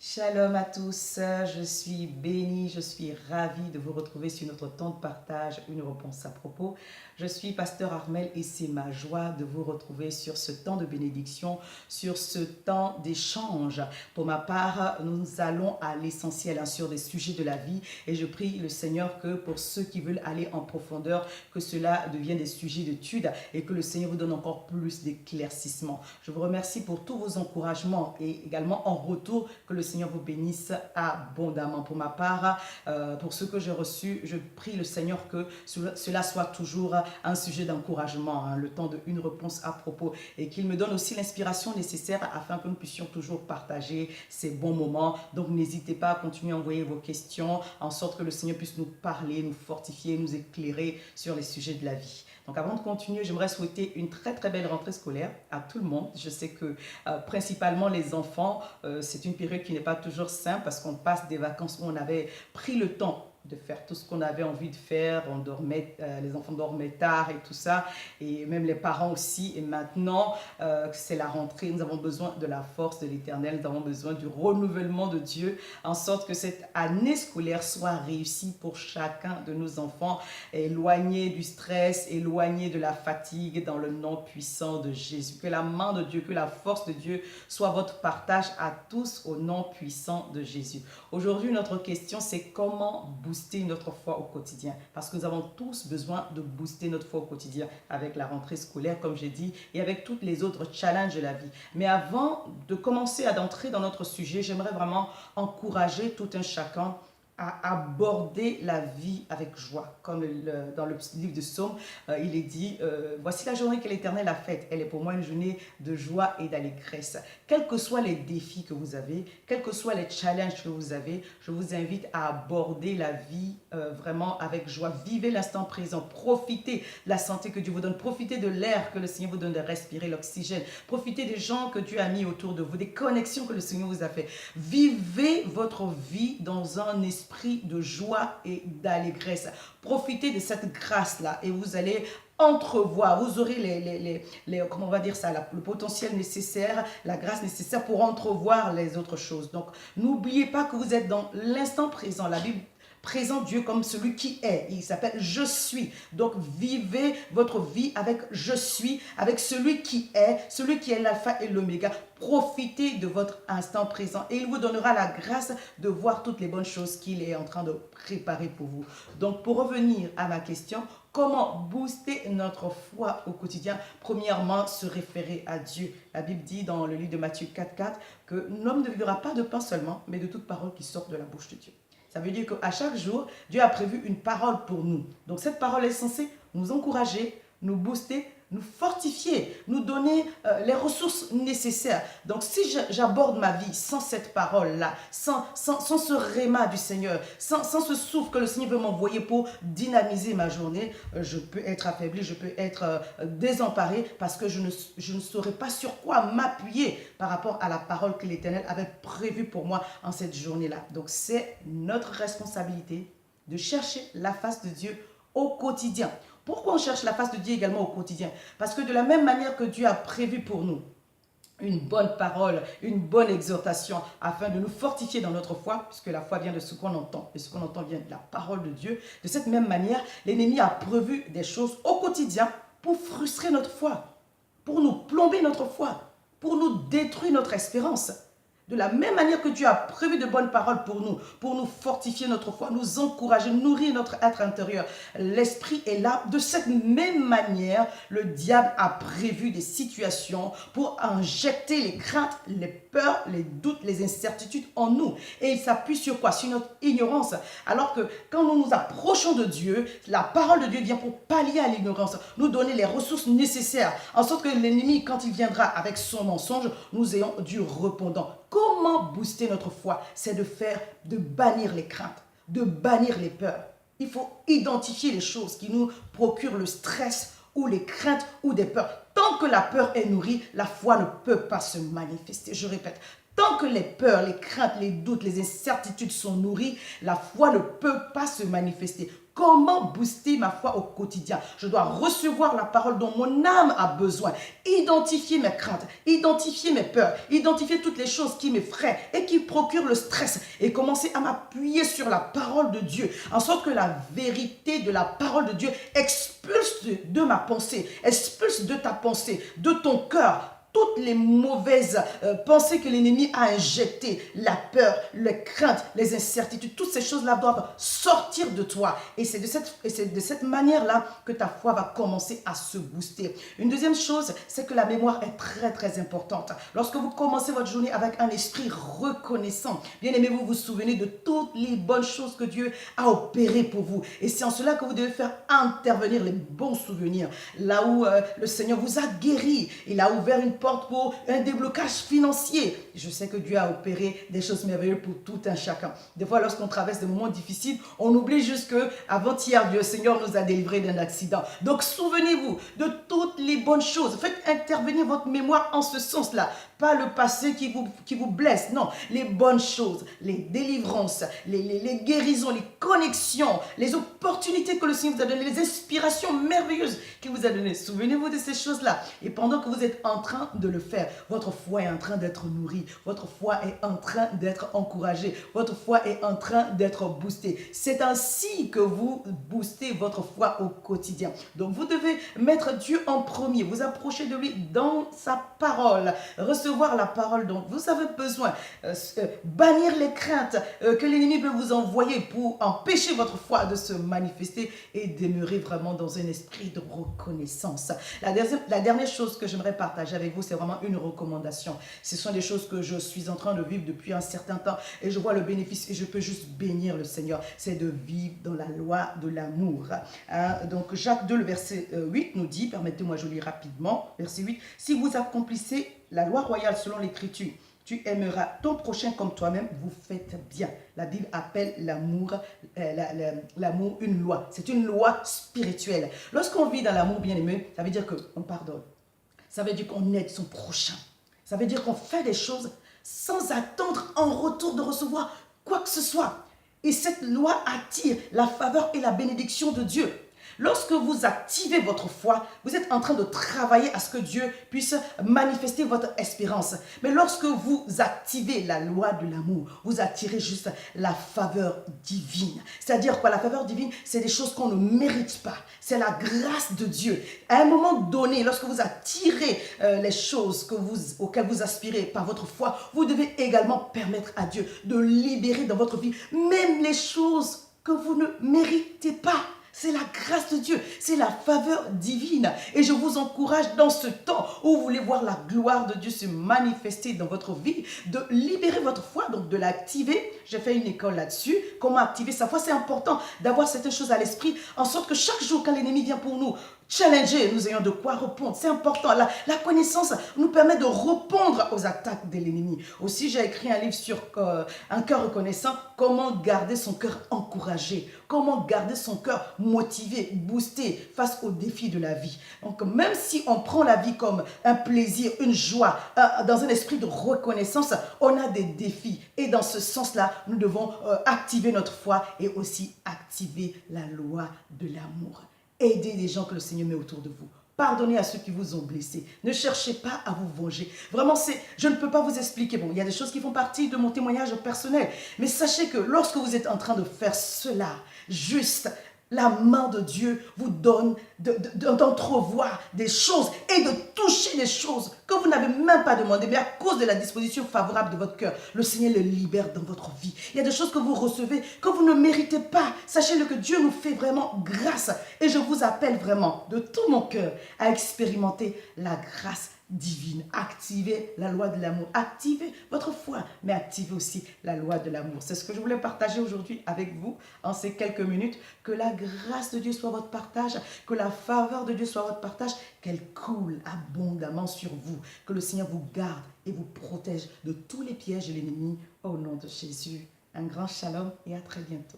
Shalom à tous, je suis bénie, je suis ravie de vous retrouver sur notre temps de partage, une réponse à propos. Je suis pasteur Armel et c'est ma joie de vous retrouver sur ce temps de bénédiction, sur ce temps d'échange. Pour ma part, nous allons à l'essentiel sur des sujets de la vie et je prie le Seigneur que pour ceux qui veulent aller en profondeur, que cela devienne des sujets d'étude et que le Seigneur vous donne encore plus d'éclaircissement. Je vous remercie pour tous vos encouragements et également en retour que le Seigneur vous bénisse abondamment. Pour ma part, pour ce que j'ai reçu, je prie le Seigneur que cela soit toujours un sujet d'encouragement, le temps d'une réponse à propos, et qu'il me donne aussi l'inspiration nécessaire afin que nous puissions toujours partager ces bons moments. Donc n'hésitez pas à continuer à envoyer vos questions, en sorte que le Seigneur puisse nous parler, nous fortifier, nous éclairer sur les sujets de la vie. Donc avant de continuer, j'aimerais souhaiter une très très belle rentrée scolaire à tout le monde. Je sais que principalement les enfants, c'est une période qui n'est pas toujours simple parce qu'on passe des vacances où on avait pris le temps de faire tout ce qu'on avait envie de faire. On dormait, les enfants dormaient tard et tout ça, et même les parents aussi. Et maintenant, c'est la rentrée, nous avons besoin de la force de l'Éternel, nous avons besoin du renouvellement de Dieu, en sorte que cette année scolaire soit réussie pour chacun de nos enfants, éloignés du stress, éloignés de la fatigue, dans le nom puissant de Jésus. Que la main de Dieu, que la force de Dieu soit votre partage à tous au nom puissant de Jésus. Aujourd'hui, notre question, c'est comment booster notre foi au quotidien, parce que nous avons tous besoin de booster notre foi au quotidien avec la rentrée scolaire, comme j'ai dit, et avec tous les autres challenges de la vie. Mais avant de commencer à d'entrer dans notre sujet, j'aimerais vraiment encourager tout un chacun à aborder la vie avec joie. Comme dans le livre de Psaume, il est dit, voici la journée que l'Éternel a faite. Elle est pour moi une journée de joie et d'allégresse. Quels que soient les défis que vous avez, quels que soient les challenges que vous avez, je vous invite à aborder la vie vraiment avec joie. Vivez l'instant présent. Profitez de la santé que Dieu vous donne. Profitez de l'air que le Seigneur vous donne de respirer, l'oxygène. Profitez des gens que Dieu a mis autour de vous, des connexions que le Seigneur vous a fait. Vivez votre vie dans un esprit de joie et d'allégresse. Profitez de cette grâce-là et vous allez entrevoir, vous aurez comment on va dire ça, le potentiel nécessaire, la grâce nécessaire pour entrevoir les autres choses. Donc, n'oubliez pas que vous êtes dans l'instant présent. La Bible présente Dieu comme celui qui est. Il s'appelle je suis. Donc vivez votre vie avec je suis, avec celui qui est l'alpha et l'oméga. Profitez de votre instant présent et il vous donnera la grâce de voir toutes les bonnes choses qu'il est en train de préparer pour vous. Donc pour revenir à ma question, comment booster notre foi au quotidien? Premièrement, se référer à Dieu. La Bible dit dans le livre de Matthieu 4,4 que l'homme ne vivra pas de pain seulement, mais de toute parole qui sort de la bouche de Dieu. Ça veut dire qu'à chaque jour, Dieu a prévu une parole pour nous. Donc cette parole est censée nous encourager, nous booster, nous fortifier, nous donner les ressources nécessaires. Donc si j'aborde ma vie sans cette parole-là, sans ce réma du Seigneur, sans ce souffle que le Seigneur veut m'envoyer pour dynamiser ma journée, je peux être affaibli, je peux être désemparé parce que je ne saurais pas sur quoi m'appuyer par rapport à la parole que l'Éternel avait prévue pour moi en cette journée-là. Donc c'est notre responsabilité de chercher la face de Dieu au quotidien. Pourquoi on cherche la face de Dieu également au quotidien? Parce que de la même manière que Dieu a prévu pour nous une bonne parole, une bonne exhortation afin de nous fortifier dans notre foi, puisque la foi vient de ce qu'on entend, et ce qu'on entend vient de la parole de Dieu. De cette même manière, l'ennemi a prévu des choses au quotidien pour frustrer notre foi, pour nous plomber notre foi, pour nous détruire notre espérance. De la même manière que Dieu a prévu de bonnes paroles pour nous fortifier notre foi, nous encourager, nourrir notre être intérieur. L'esprit est là. De cette même manière, le diable a prévu des situations pour injecter les craintes, les peurs, les doutes, les incertitudes en nous. Et il s'appuie sur quoi? Sur notre ignorance. Alors que quand nous nous approchons de Dieu, la parole de Dieu vient pour pallier à l'ignorance, nous donner les ressources nécessaires, en sorte que l'ennemi, quand il viendra avec son mensonge, nous ayons du répondant. Comment booster notre foi? C'est de bannir les craintes, de bannir les peurs. Il faut identifier les choses qui nous procurent le stress ou les craintes ou des peurs. Tant que la peur est nourrie, la foi ne peut pas se manifester. Je répète, tant que les peurs, les craintes, les doutes, les incertitudes sont nourries, la foi ne peut pas se manifester. Comment booster ma foi au quotidien? Je dois recevoir la parole dont mon âme a besoin. Identifier mes craintes, identifier mes peurs, identifier toutes les choses qui m'effraient et qui procurent le stress. Et commencer à m'appuyer sur la parole de Dieu. En sorte que la vérité de la parole de Dieu expulse de ma pensée, expulse de ta pensée, de ton cœur, toutes les mauvaises pensées que l'ennemi a injectées, la peur, les craintes, les incertitudes, toutes ces choses-là doivent sortir de toi. Et c'est de cette manière-là que ta foi va commencer à se booster. Une deuxième chose, c'est que la mémoire est très, très importante. Lorsque vous commencez votre journée avec un esprit reconnaissant, bien aimé, vous vous souvenez de toutes les bonnes choses que Dieu a opérées pour vous. Et c'est en cela que vous devez faire intervenir les bons souvenirs. Là où le Seigneur vous a guéri, il a ouvert une porte pour un déblocage financier. Je sais que Dieu a opéré des choses merveilleuses pour tout un chacun. Des fois, lorsqu'on traverse des moments difficiles, on oublie juste que avant-hier, Dieu, le Seigneur nous a délivrés d'un accident. Donc, souvenez-vous de toutes les bonnes choses. Faites intervenir votre mémoire en ce sens-là. Pas le passé qui vous blesse, non. Les bonnes choses, les délivrances, les guérisons, les connexions, les opportunités que le Seigneur vous a données, les inspirations merveilleuses qu'il vous a données. Souvenez-vous de ces choses-là. Et pendant que vous êtes en train de le faire, votre foi est en train d'être nourrie, votre foi est en train d'être encouragée, votre foi est en train d'être boostée. C'est ainsi que vous boostez votre foi au quotidien. Donc vous devez mettre Dieu en premier, vous approcher de lui dans sa parole, recevoir la parole dont vous avez besoin, bannir les craintes que l'ennemi peut vous envoyer pour empêcher votre foi de se manifester et demeurer vraiment dans un esprit de reconnaissance. La dernière chose que j'aimerais partager avec vous, c'est vraiment une recommandation. Ce sont des choses que je suis en train de vivre depuis un certain temps et je vois le bénéfice et je peux juste bénir le Seigneur. C'est de vivre dans la loi de l'amour. Donc Jacques 2, le verset 8 nous dit, permettez-moi je lis rapidement, verset 8, « Si vous accomplissez la loi royale selon l'écriture, tu aimeras ton prochain comme toi-même, vous faites bien. » La Bible appelle l'amour une loi. C'est une loi spirituelle. Lorsqu'on vit dans l'amour bien-aimé, ça veut dire qu'on pardonne. Ça veut dire qu'on aide son prochain. Ça veut dire qu'on fait des choses sans attendre en retour de recevoir quoi que ce soit. Et cette loi attire la faveur et la bénédiction de Dieu. Lorsque vous activez votre foi, vous êtes en train de travailler à ce que Dieu puisse manifester votre espérance. Mais lorsque vous activez la loi de l'amour, vous attirez juste la faveur divine. C'est-à-dire quoi? La faveur divine, c'est des choses qu'on ne mérite pas. C'est la grâce de Dieu. À un moment donné, lorsque vous attirez les choses auxquelles vous aspirez par votre foi, vous devez également permettre à Dieu de libérer dans votre vie même les choses que vous ne méritez pas. C'est la grâce de Dieu, c'est la faveur divine. Et je vous encourage dans ce temps où vous voulez voir la gloire de Dieu se manifester dans votre vie, de libérer votre foi, donc de l'activer. J'ai fait une école là-dessus. Comment activer sa foi? C'est important d'avoir cette chose à l'esprit, en sorte que chaque jour, quand l'ennemi vient pour nous challenger, nous ayons de quoi répondre. C'est important. La connaissance nous permet de répondre aux attaques de l'ennemi. Aussi, j'ai écrit un livre sur un cœur reconnaissant, comment garder son cœur encouragé, comment garder son cœur motivé, boosté face aux défis de la vie. Donc, même si on prend la vie comme un plaisir, une joie, dans un esprit de reconnaissance, on a des défis. Et dans ce sens-là, nous devons activer notre foi et aussi activer la loi de l'amour. Aidez les gens que le Seigneur met autour de vous. Pardonnez à ceux qui vous ont blessé. Ne cherchez pas à vous venger. Vraiment, je ne peux pas vous expliquer. Bon, il y a des choses qui font partie de mon témoignage personnel. Mais sachez que lorsque vous êtes en train de faire cela, juste, la main de Dieu vous donne d'entrevoir des choses et de toucher des choses que vous n'avez même pas demandé. Mais à cause de la disposition favorable de votre cœur, le Seigneur le libère dans votre vie. Il y a des choses que vous recevez que vous ne méritez pas. Sachez-le que Dieu nous fait vraiment grâce. Et je vous appelle vraiment de tout mon cœur à expérimenter la grâce divine. Activez la loi de l'amour. Activez votre foi, mais activez aussi la loi de l'amour. C'est ce que je voulais partager aujourd'hui avec vous en ces quelques minutes. Que la grâce de Dieu soit votre partage, que la faveur de Dieu soit votre partage, qu'elle coule abondamment sur vous. Que le Seigneur vous garde et vous protège de tous les pièges de l'ennemi au nom de Jésus. Un grand shalom et à très bientôt.